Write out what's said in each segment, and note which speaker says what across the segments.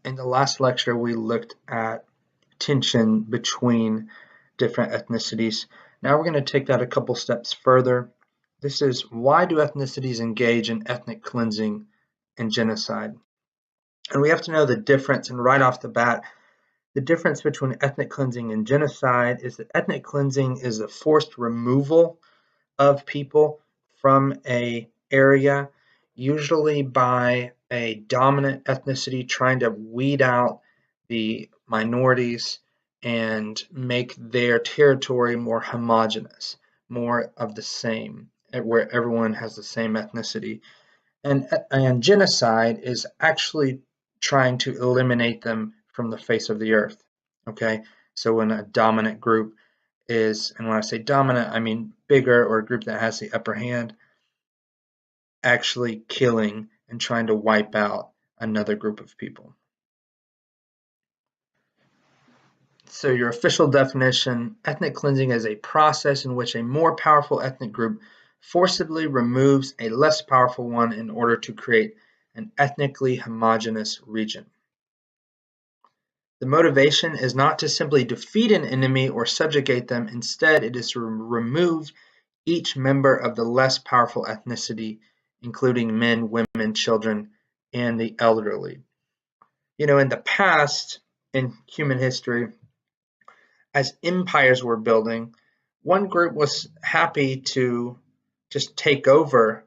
Speaker 1: In the last lecture, we looked at tension between different ethnicities. Now we're going to take that a couple steps further. This is, why do ethnicities engage in ethnic cleansing and genocide? And we have to know the difference, and right off the bat, the difference between ethnic cleansing and genocide is that ethnic cleansing is the forced removal of people from a area, usually by a dominant ethnicity trying to weed out the minorities and make their territory more homogeneous, more of the same, where everyone has the same ethnicity. And genocide is actually trying to eliminate them from the face of the earth. Okay, so when a dominant group is, and when I say dominant, I mean bigger, or a group that has the upper hand, actually killing and trying to wipe out another group of people. So your official definition, ethnic cleansing is a process in which a more powerful ethnic group forcibly removes a less powerful one in order to create an ethnically homogeneous region. The motivation is not to simply defeat an enemy or subjugate them. Instead, it is to remove each member of the less powerful ethnicity, including men, women, children, and the elderly. You know, in the past, in human history, as empires were building, one group was happy to just take over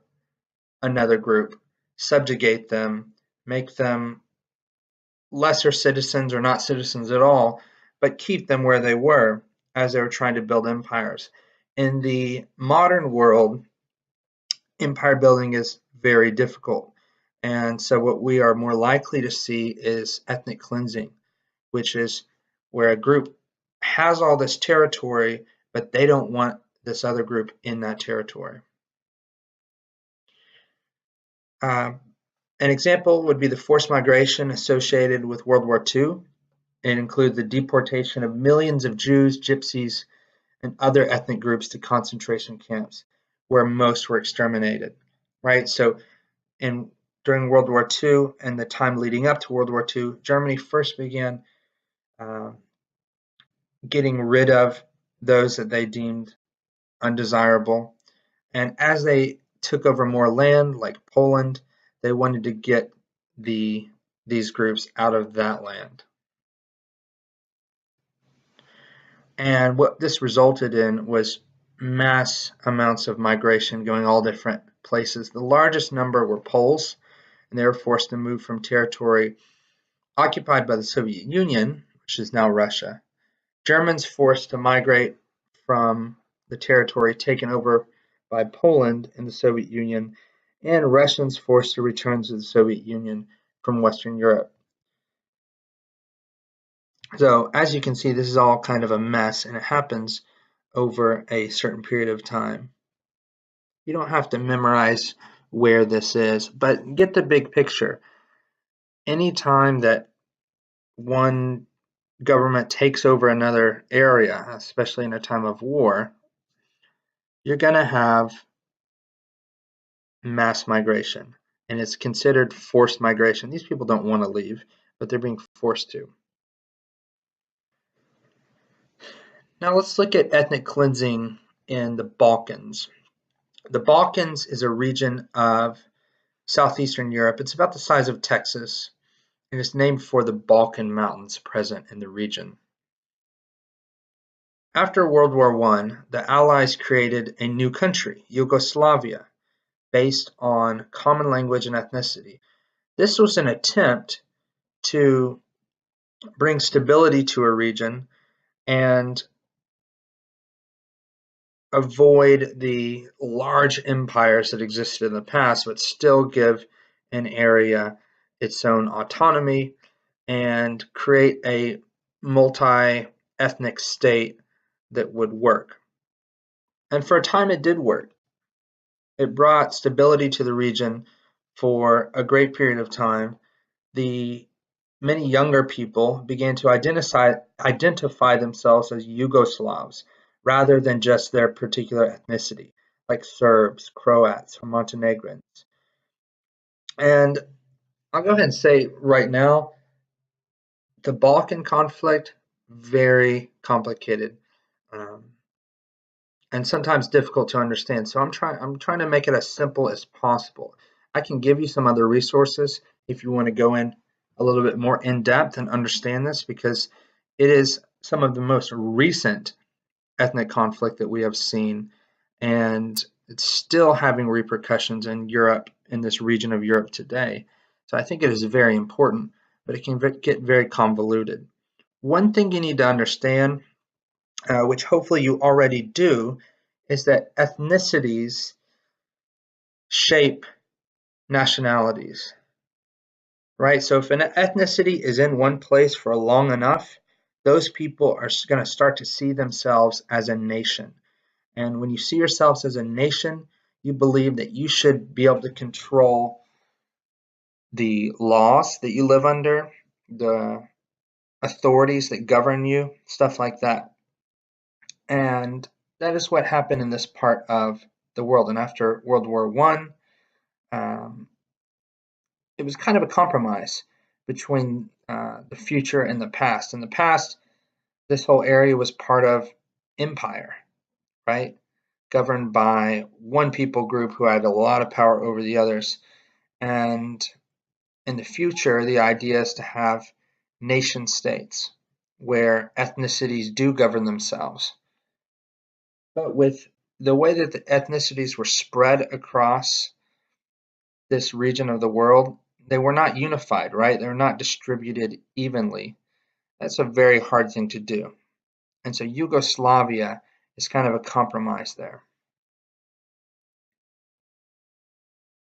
Speaker 1: another group, subjugate them, make them lesser citizens or not citizens at all, but keep them where they were as they were trying to build empires. In the modern world, empire building is very difficult. And so what we are more likely to see is ethnic cleansing, which is where a group has all this territory, but they don't want this other group in that territory. An example would be the forced migration associated with World War II. It includes the deportation of millions of Jews, Gypsies, and other ethnic groups to concentration camps, where most were exterminated. Right? So during World War II and the time leading up to World War II, Germany first began getting rid of those that they deemed undesirable. And as they took over more land, like Poland, they wanted to get these groups out of that land. And what this resulted in was mass amounts of migration going all different places. The largest number were Poles, and they were forced to move from territory occupied by the Soviet Union, which is now Russia. Germans forced to migrate from the territory taken over by Poland in the Soviet Union, and Russians forced to return to the Soviet Union from Western Europe. So as you can see, this is all kind of a mess, and it happens over a certain period of time. You don't have to memorize where this is, but get the big picture. Anytime that one government takes over another area, especially in a time of war, you're going to have mass migration, and it's considered forced migration. These people don't want to leave, but they're being forced to. Now let's look at ethnic cleansing in the Balkans. The Balkans is a region of southeastern Europe. It's about the size of Texas, and it's named for the Balkan Mountains present in the region. After World War I, the Allies created a new country, Yugoslavia, based on common language and ethnicity. This was an attempt to bring stability to a region and avoid the large empires that existed in the past, but still give an area its own autonomy and create a multi-ethnic state that would work. And for a time it did work. It brought stability to the region for a great period of time. The many younger people began to identify themselves as Yugoslavs rather than just their particular ethnicity, like Serbs, Croats, or Montenegrins. And I'll go ahead and say right now, The Balkan conflict, very complicated. Um, and sometimes difficult to understand. So I'm trying to make it as simple as possible. I can give you some other resources if you want to go in a little bit more in depth and understand this, because it is some of the most recent ethnic conflict that we have seen, and it's still having repercussions in Europe, in this region of Europe today. So I think it is very important, but it can get very convoluted. One thing you need to understand, which hopefully you already do, is that ethnicities shape nationalities, right? So if an ethnicity is in one place for long enough, those people are going to start to see themselves as a nation. And when you see yourselves as a nation, you believe that you should be able to control the laws that you live under, the authorities that govern you, stuff like that. And that is what happened in this part of the world. And after World War One, it was kind of a compromise between the future and the past. In the past, this whole area was part of empire, right? Governed by one people group who had a lot of power over the others. And in the future, the idea is to have nation states where ethnicities do govern themselves. But with the way that the ethnicities were spread across this region of the world, they were not unified, right? They were not distributed evenly. That's a very hard thing to do. And so Yugoslavia is kind of a compromise there.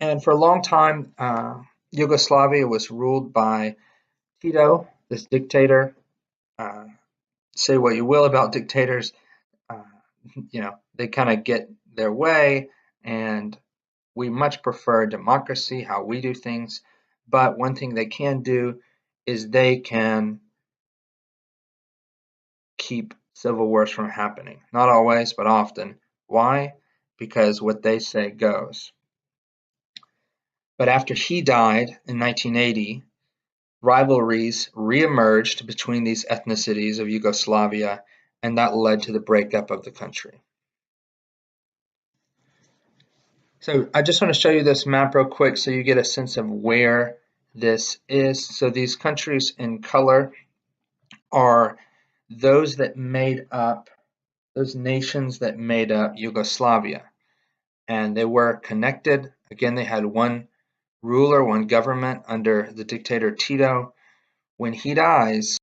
Speaker 1: And for a long time, Yugoslavia was ruled by Tito, this dictator. Uh, say what you will about dictators, uh, they kind of get their way, and we much prefer democracy, how we do things. But one thing they can do is they can keep civil wars from happening. Not always, but often. Why? Because what they say goes. But after he died in 1980, rivalries re-emerged between these ethnicities of Yugoslavia, and that led to the breakup of the country. So I just want to show you this map real quick so you get a sense of where this is. So these countries in color are those nations that made up Yugoslavia. And they were connected. Again, they had one ruler, one government under the dictator Tito. When he dies,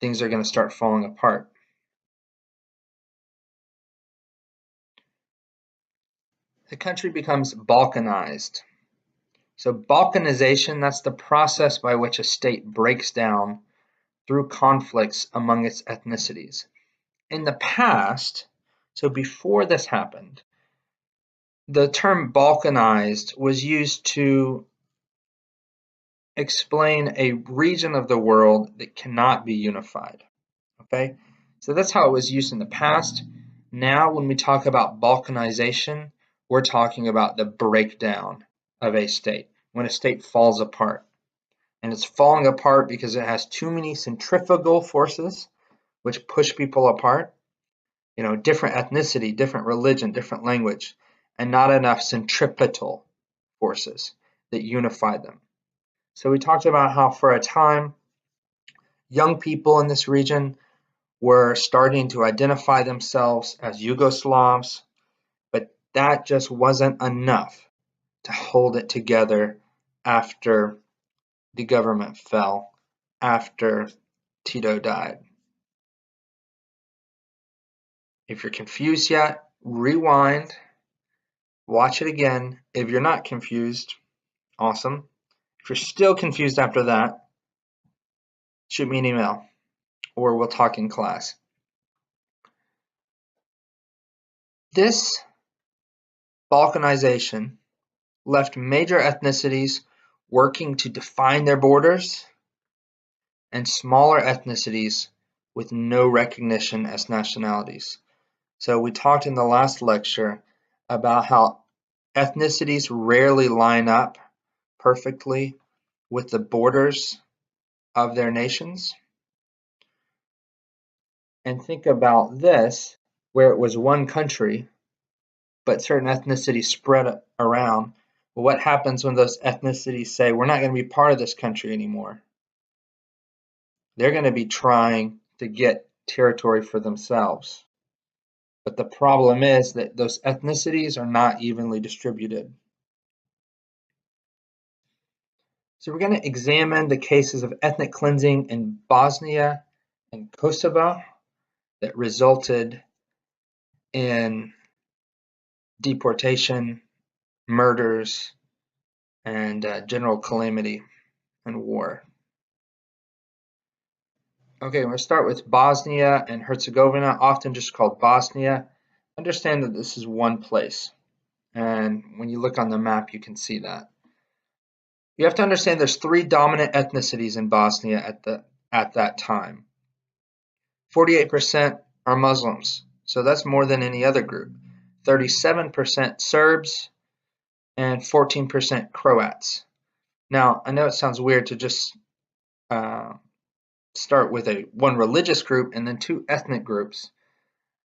Speaker 1: things are going to start falling apart. The country becomes Balkanized. So Balkanization, that's the process by which a state breaks down through conflicts among its ethnicities. In the past, so before this happened, the term Balkanized was used to explain a region of the world that cannot be unified. Okay, so that's how it was used in the past. Now, when we talk about Balkanization, we're talking about the breakdown of a state, when a state falls apart. And it's falling apart because it has too many centrifugal forces which push people apart. Different ethnicity, different religion, different language, and not enough centripetal forces that unify them. So we talked about how for a time, young people in this region were starting to identify themselves as Yugoslavs, but that just wasn't enough to hold it together after the government fell, after Tito died. If you're confused yet, rewind, watch it again. If you're not confused, awesome. If you're still confused after that, shoot me an email or we'll talk in class. This Balkanization left major ethnicities working to define their borders and smaller ethnicities with no recognition as nationalities. So we talked in the last lecture about how ethnicities rarely line up perfectly with the borders of their nations. And think about this, where it was one country, but certain ethnicities spread around. Well, what happens when those ethnicities say, we're not going to be part of this country anymore? They're going to be trying to get territory for themselves. But the problem is that those ethnicities are not evenly distributed. So we're going to examine the cases of ethnic cleansing in Bosnia and Kosovo that resulted in deportation, murders, and general calamity and war. Okay, we're going to start with Bosnia and Herzegovina, often just called Bosnia. Understand that this is one place, and when you look on the map, you can see that. You have to understand there's 3 dominant ethnicities in Bosnia at that time. 48% are Muslims, so that's more than any other group. 37% Serbs and 14% Croats. Now, I know it sounds weird to just start with one religious group and then 2 ethnic groups,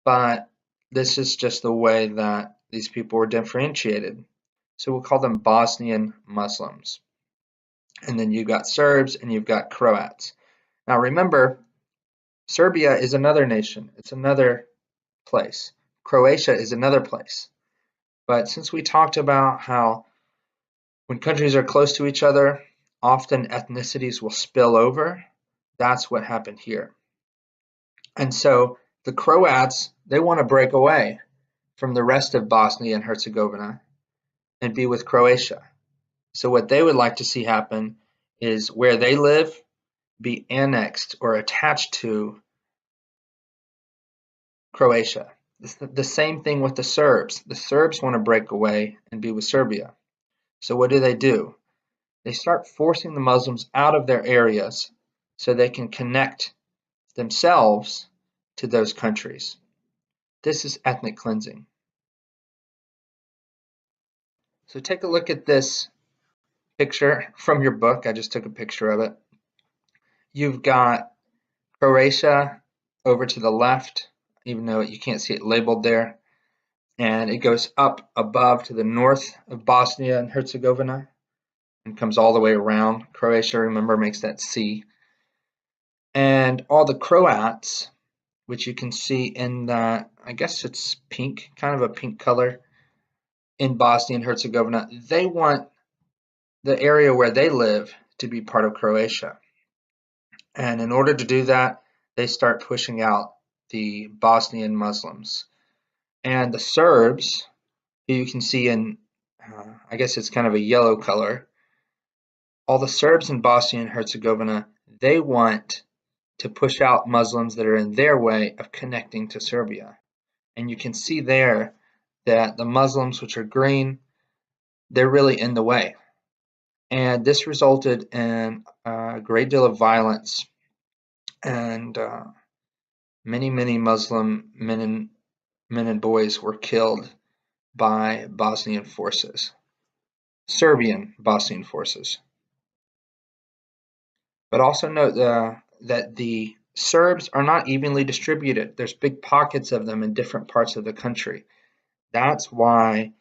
Speaker 1: but this is just the way that these people were differentiated. So we'll call them Bosnian Muslims. And then you've got Serbs and you've got Croats. Now remember, Serbia is another nation. It's another place. Croatia is another place. But since we talked about how when countries are close to each other, often ethnicities will spill over, that's what happened here. And so the Croats, they want to break away from the rest of Bosnia and Herzegovina and be with Croatia. So what they would like to see happen is where they live be annexed or attached to Croatia. It's the same thing with the Serbs. The Serbs want to break away and be with Serbia. So what do? They start forcing the Muslims out of their areas so they can connect themselves to those countries. This is ethnic cleansing. So take a look at this picture from your book. I just took a picture of it. You've got Croatia over to the left, even though you can't see it labeled there. And it goes up above to the north of Bosnia and Herzegovina and comes all the way around. Croatia, remember, makes that C. And all the Croats, which you can see in that, I guess it's pink, kind of a pink color, in Bosnia and Herzegovina, they want the area where they live to be part of Croatia. And in order to do that, they start pushing out the Bosnian Muslims. And the Serbs, who you can see in, I guess it's kind of a yellow color, all the Serbs in Bosnia and Herzegovina, they want to push out Muslims that are in their way of connecting to Serbia. And you can see there that the Muslims, which are green, they're really in the way. And this resulted in a great deal of violence, and many Muslim men and boys were killed by Bosnian forces, Serbian Bosnian forces. But also note that the Serbs are not evenly distributed. There's big pockets of them in different parts of the country. That's why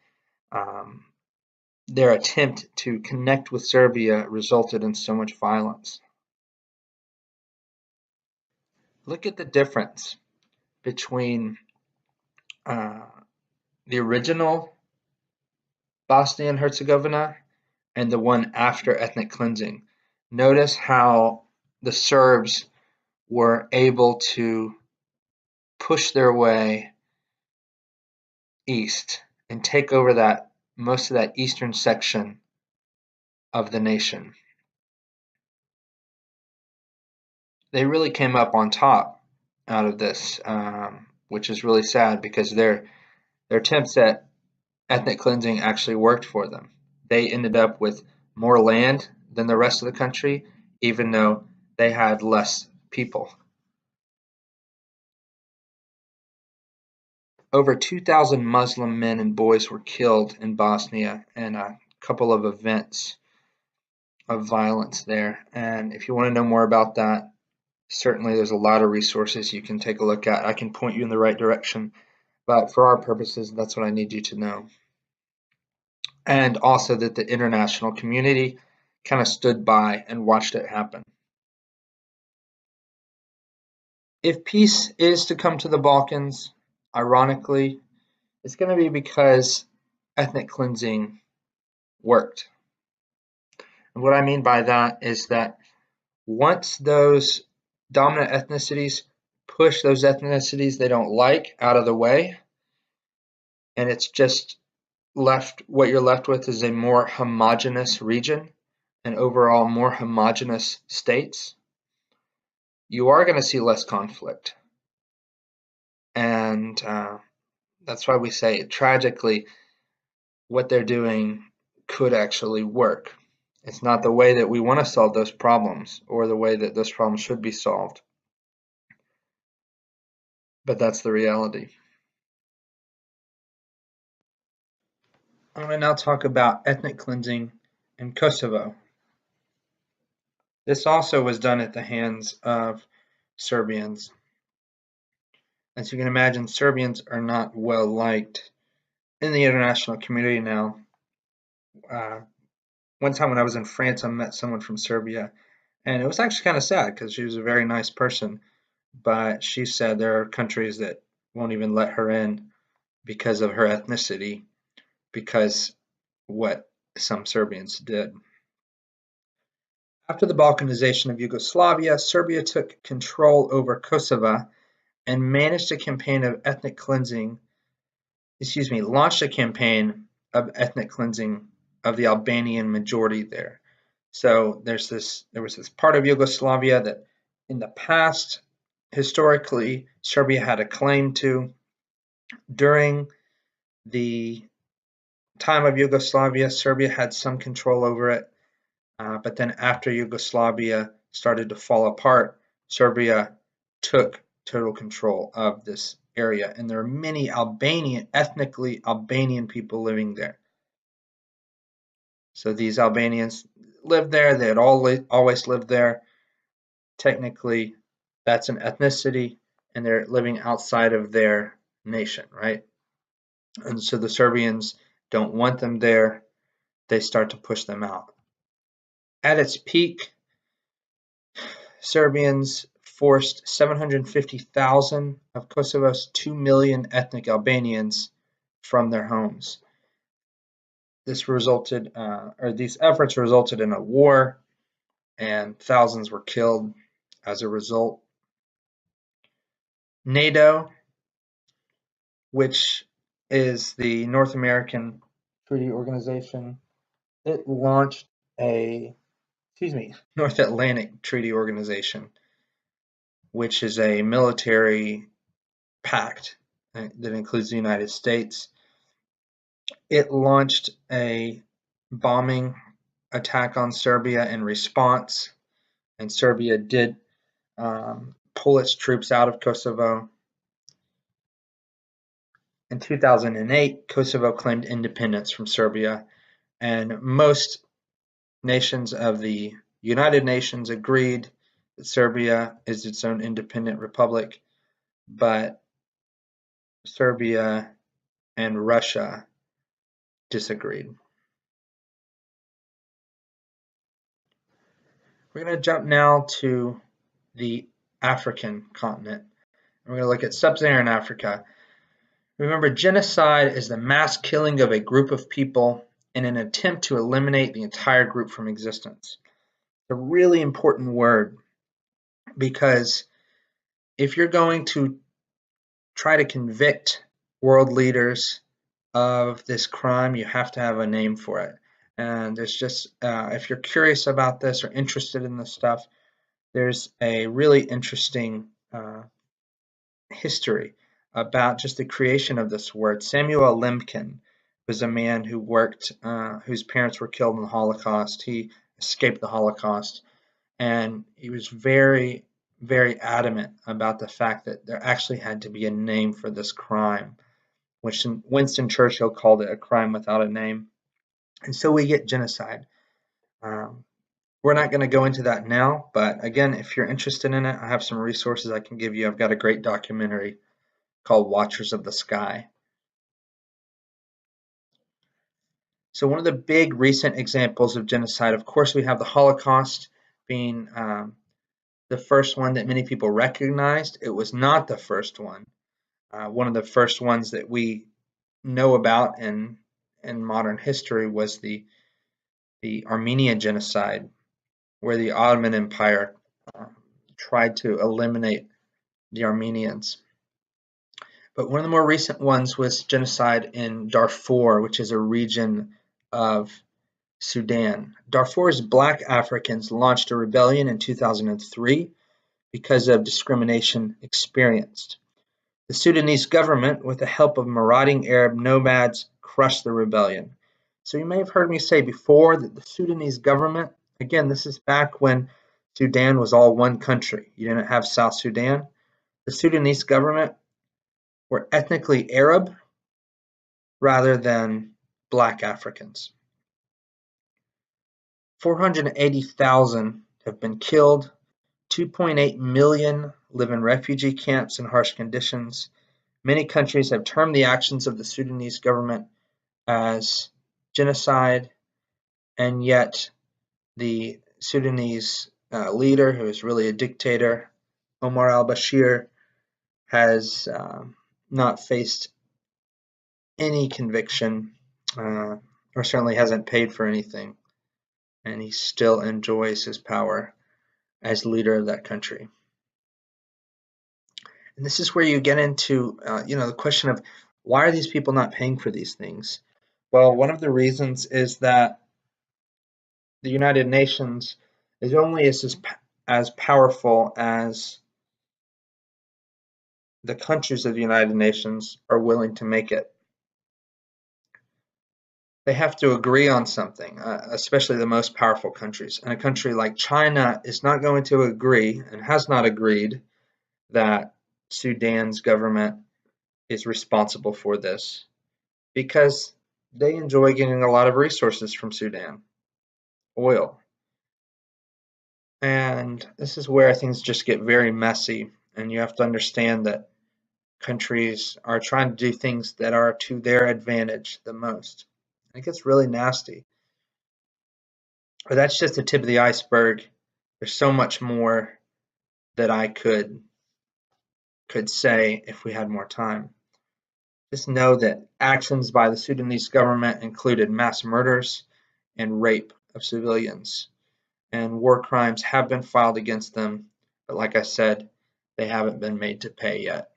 Speaker 1: their attempt to connect with Serbia resulted in so much violence. Look at the difference between the original Bosnia and Herzegovina and the one after ethnic cleansing. Notice how the Serbs were able to push their way east and take over most of that eastern section of the nation. They really came up on top out of this, which is really sad because their attempts at ethnic cleansing actually worked for them. They ended up with more land than the rest of the country, even though they had less people. Over 2,000 Muslim men and boys were killed in Bosnia in a couple of events. of violence there. And if you want to know more about that, certainly there's a lot of resources you can take a look at. I can point you in the right direction, but for our purposes, that's what I need you to know. And also that the international community kind of stood by and watched it happen. If peace is to come to the Balkans, ironically, it's going to be because ethnic cleansing worked. And what I mean by that is that once those dominant ethnicities push those ethnicities they don't like out of the way, and it's just left, what you're left with is a more homogeneous region and overall more homogeneous states, you are going to see less conflict. And that's why we say, tragically, what they're doing could actually work. It's not the way that we want to solve those problems or the way that those problems should be solved, but that's the reality. I'm going to now talk about ethnic cleansing in Kosovo. This also was done at the hands of Serbians. As you can imagine, Serbians are not well liked in the international community now. One time when I was in France, I met someone from Serbia, and it was actually kind of sad because she was a very nice person, but she said there are countries that won't even let her in because of her ethnicity, because what some Serbians did. After the Balkanization of Yugoslavia, Serbia took control over Kosovo and managed a campaign of ethnic cleansing, launched a campaign of ethnic cleansing of the Albanian majority there. So there was this part of Yugoslavia that in the past, historically, Serbia had a claim to. During the time of Yugoslavia, Serbia had some control over it. But then after Yugoslavia started to fall apart, Serbia took total control of this area. And there are many ethnically Albanian people living there. So these Albanians lived there. They had always lived there. Technically, that's an ethnicity, and they're living outside of their nation, right? And so the Serbians don't want them there. They start to push them out. At its peak, Serbians forced 750,000 of Kosovo's 2 million ethnic Albanians from their homes. These efforts resulted in a war, and thousands were killed as a result. NATO, which is the North American Treaty Organization, it launched North Atlantic Treaty Organization, which is a military pact that includes the United States. It launched a bombing attack on Serbia in response, and Serbia did pull its troops out of Kosovo. In 2008, Kosovo claimed independence from Serbia, and most nations of the United Nations agreed that Serbia is its own independent republic, but Serbia and Russia disagreed. We're going to jump now to the African continent. We're going to look at sub-Saharan Africa. Remember, genocide is the mass killing of a group of people in an attempt to eliminate the entire group from existence. It's a really important word because if you're going to try to convict world leaders of this crime, you have to have a name for it. And there's just, if you're curious about this or interested in this stuff, there's a really interesting history about just the creation of this word. Samuel Lemkin was a man who worked, whose parents were killed in the Holocaust. He escaped the Holocaust, and he was very, very adamant about the fact that there actually had to be a name for this crime, which Winston Churchill called it a crime without a name. And so we get genocide. We're not going to go into that now, but again, if you're interested in it, I have some resources I can give you. I've got a great documentary called Watchers of the Sky. So one of the big recent examples of genocide, of course, we have the Holocaust being the first one that many people recognized. It was not the first one. One of the first ones that we know about in modern history was the Armenian genocide, where the Ottoman Empire tried to eliminate the Armenians. But one of the more recent ones was genocide in Darfur, which is a region of Sudan. Darfur's Black Africans launched a rebellion in 2003 because of discrimination experienced. The Sudanese government, with the help of marauding Arab nomads, crushed the rebellion. So you may have heard me say before that the Sudanese government, again, this is back when Sudan was all one country. You didn't have South Sudan. The Sudanese government were ethnically Arab rather than Black Africans. 480,000 have been killed. 2.8 million live in refugee camps in harsh conditions. Many countries have termed the actions of the Sudanese government as genocide, and yet the Sudanese leader, who is really a dictator, Omar al-Bashir, has not faced any conviction, or certainly hasn't paid for anything, and he still enjoys his power as leader of that country. And this is where you get into the question of, why are these people not paying for these things? Well, one of the reasons is that the United Nations is only as powerful as the countries of the United Nations are willing to make it. They have to agree on something, especially the most powerful countries. And a country like China is not going to agree, and has not agreed, that Sudan's government is responsible for this, because they enjoy getting a lot of resources from Sudan, oil. And this is where things just get very messy, and you have to understand that countries are trying to do things that are to their advantage the most. It gets really nasty. But that's just the tip of the iceberg. There's so much more that I could say if we had more time. Just know that actions by the Sudanese government included mass murders and rape of civilians. And war crimes have been filed against them, but like I said, they haven't been made to pay yet.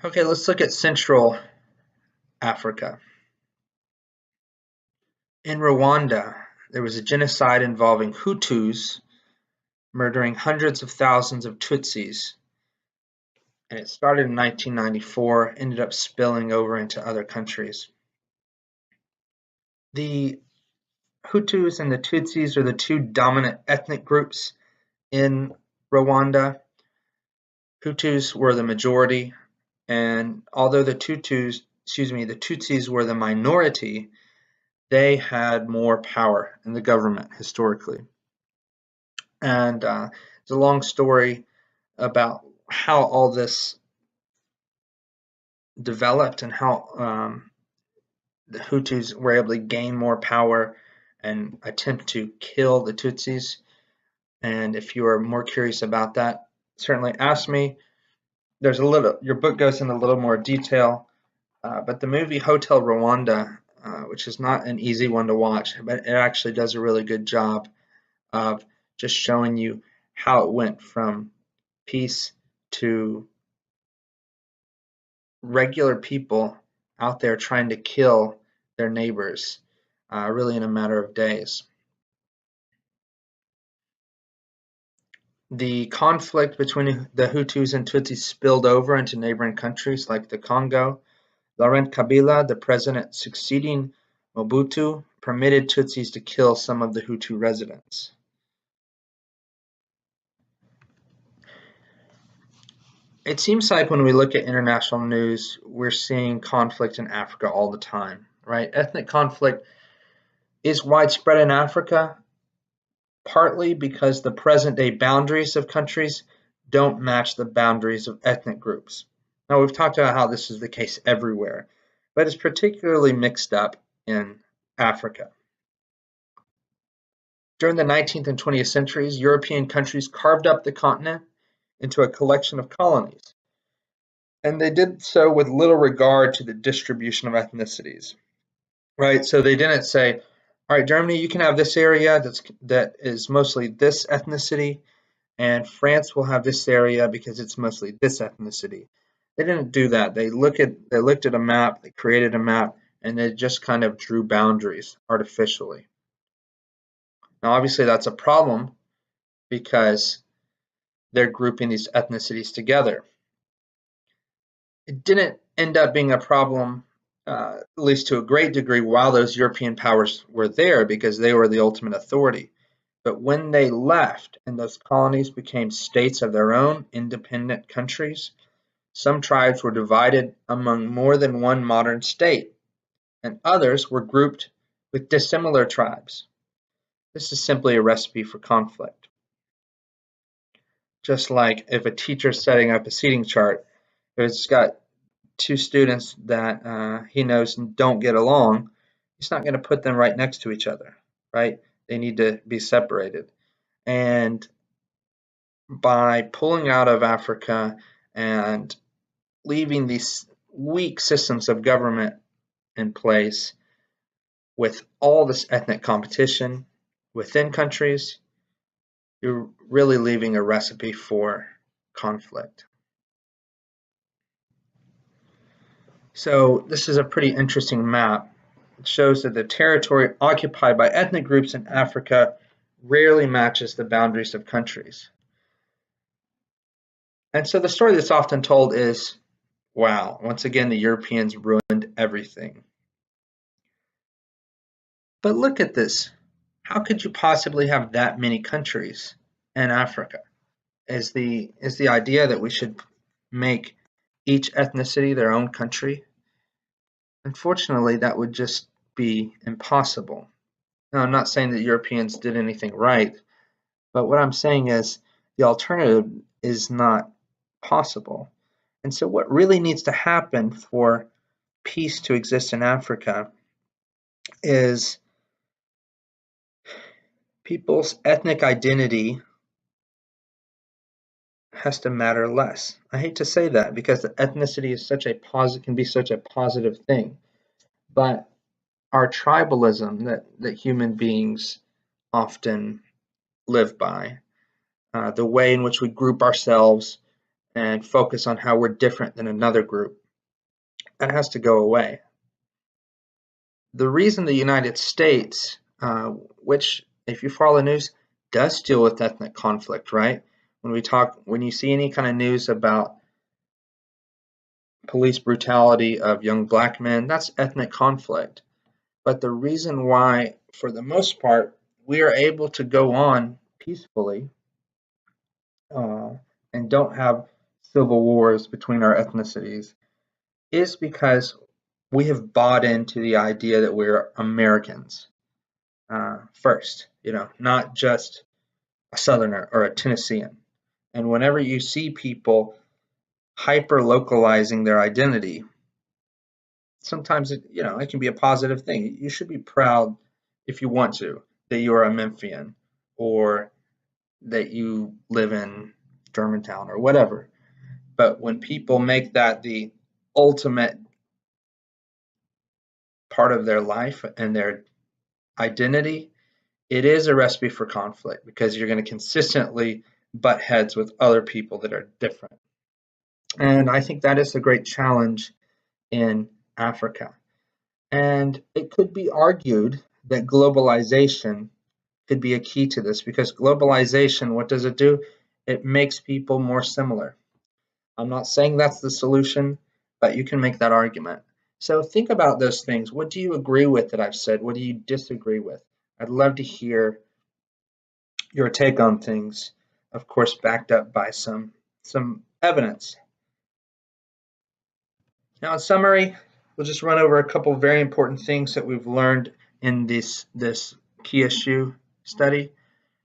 Speaker 1: Okay, let's look at Central Africa. In Rwanda, there was a genocide involving Hutus murdering hundreds of thousands of Tutsis, and it started in 1994, ended up spilling over into other countries. The Hutus and the Tutsis are the two dominant ethnic groups in Rwanda. Hutus were the majority, and although the Tutsis were the minority, they had more power in the government historically. And it's a long story about how all this developed and how the Hutus were able to gain more power and attempt to kill the Tutsis. And if you are more curious about that, certainly ask me. Your book goes into a little more detail, but the movie Hotel Rwanda, which is not an easy one to watch, but it actually does a really good job of just showing you how it went from peace to regular people out there trying to kill their neighbors, really in a matter of days. The conflict between the Hutus and Tutsis spilled over into neighboring countries like the Congo. Laurent Kabila, the president succeeding Mobutu, permitted Tutsis to kill some of the Hutu residents. It seems like when we look at international news, we're seeing conflict in Africa all the time, right? Ethnic conflict is widespread in Africa, partly because the present day boundaries of countries don't match the boundaries of ethnic groups. Now, we've talked about how this is the case everywhere, but it's particularly mixed up in Africa. During the 19th and 20th centuries, European countries carved up the continent into a collection of colonies, and they did so with little regard to the distribution of ethnicities. Right, so they didn't say, all right, Germany, you can have this area that is mostly this ethnicity, and France will have this area because it's mostly this ethnicity. They didn't do that. They looked at a map, they created a map, and they just kind of drew boundaries artificially. Now, obviously, that's a problem because they're grouping these ethnicities together. It didn't end up being a problem, at least to a great degree, while those European powers were there because they were the ultimate authority. But when they left and those colonies became states of their own, independent countries, some tribes were divided among more than one modern state, and others were grouped with dissimilar tribes. This is simply a recipe for conflict. Just like if a teacher's setting up a seating chart, if it's got two students that he knows don't get along, he's not going to put them right next to each other, right? They need to be separated. And by pulling out of Africa and leaving these weak systems of government in place with all this ethnic competition within countries, you're really leaving a recipe for conflict. So this is a pretty interesting map. It shows that the territory occupied by ethnic groups in Africa rarely matches the boundaries of countries. And so the story that's often told is, wow, once again, the Europeans ruined everything. But look at this. How could you possibly have that many countries in Africa? Is the idea that we should make each ethnicity their own country? Unfortunately, that would just be impossible. Now, I'm not saying that Europeans did anything right, but what I'm saying is the alternative is not possible. And so what really needs to happen for peace to exist in Africa is people's ethnic identity has to matter less. I hate to say that because the ethnicity is can be such a positive thing, but our tribalism that human beings often live by, the way in which we group ourselves and focus on how we're different than another group, that has to go away. The reason the United States, which if you follow the news, does deal with ethnic conflict, right? When you see any kind of news about police brutality of young black men, that's ethnic conflict. But the reason why, for the most part, we are able to go on peacefully uh, and don't have civil wars between our ethnicities is because we have bought into the idea that we're Americans first, not just a Southerner or a Tennessean. And whenever you see people hyper localizing their identity, sometimes it can be a positive thing. You should be proud if you want to that you're a Memphian or that you live in Germantown or whatever. But when people make that the ultimate part of their life and their identity, it is a recipe for conflict because you're going to consistently butt heads with other people that are different. And I think that is the great challenge in Africa. And it could be argued that globalization could be a key to this because globalization, what does it do? It makes people more similar. I'm not saying that's the solution, but you can make that argument. So think about those things. What do you agree with that I've said? What do you disagree with? I'd love to hear your take on things, of course, backed up by some evidence. Now, in summary, we'll just run over a couple very important things that we've learned in this key issue study.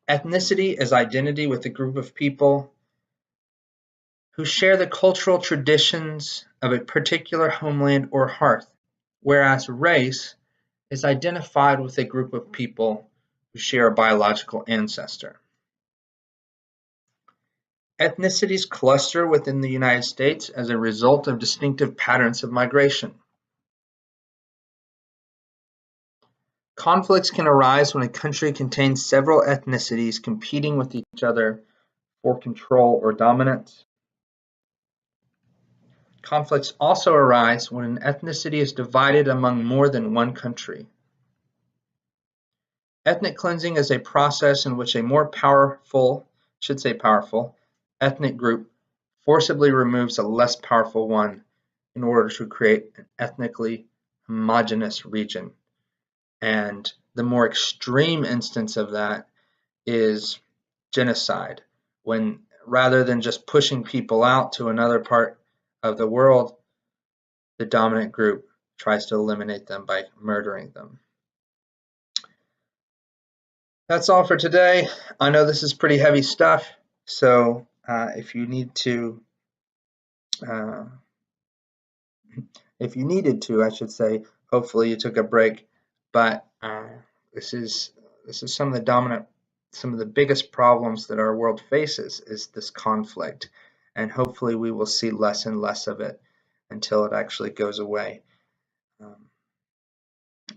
Speaker 1: Ethnicity is identity with a group of people who share the cultural traditions of a particular homeland or hearth, whereas race is identified with a group of people who share a biological ancestor. Ethnicities cluster within the United States as a result of distinctive patterns of migration. Conflicts can arise when a country contains several ethnicities competing with each other for control or dominance. Conflicts also arise when an ethnicity is divided among more than one country. Ethnic cleansing is a process in which a more powerful, ethnic group forcibly removes a less powerful one in order to create an ethnically homogeneous region. And the more extreme instance of that is genocide, when rather than just pushing people out to another part of the world, the dominant group tries to eliminate them by murdering them. That's all for today. I know this is pretty heavy stuff, so if you needed to, I should say, hopefully you took a break. But this is some of the biggest problems that our world faces is this conflict, and hopefully we will see less and less of it until it actually goes away.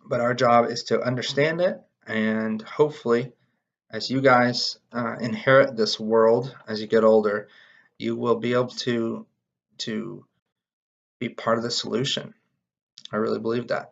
Speaker 1: But our job is to understand it, and hopefully, as you guys inherit this world as you get older, you will be able to be part of the solution. I really believe that.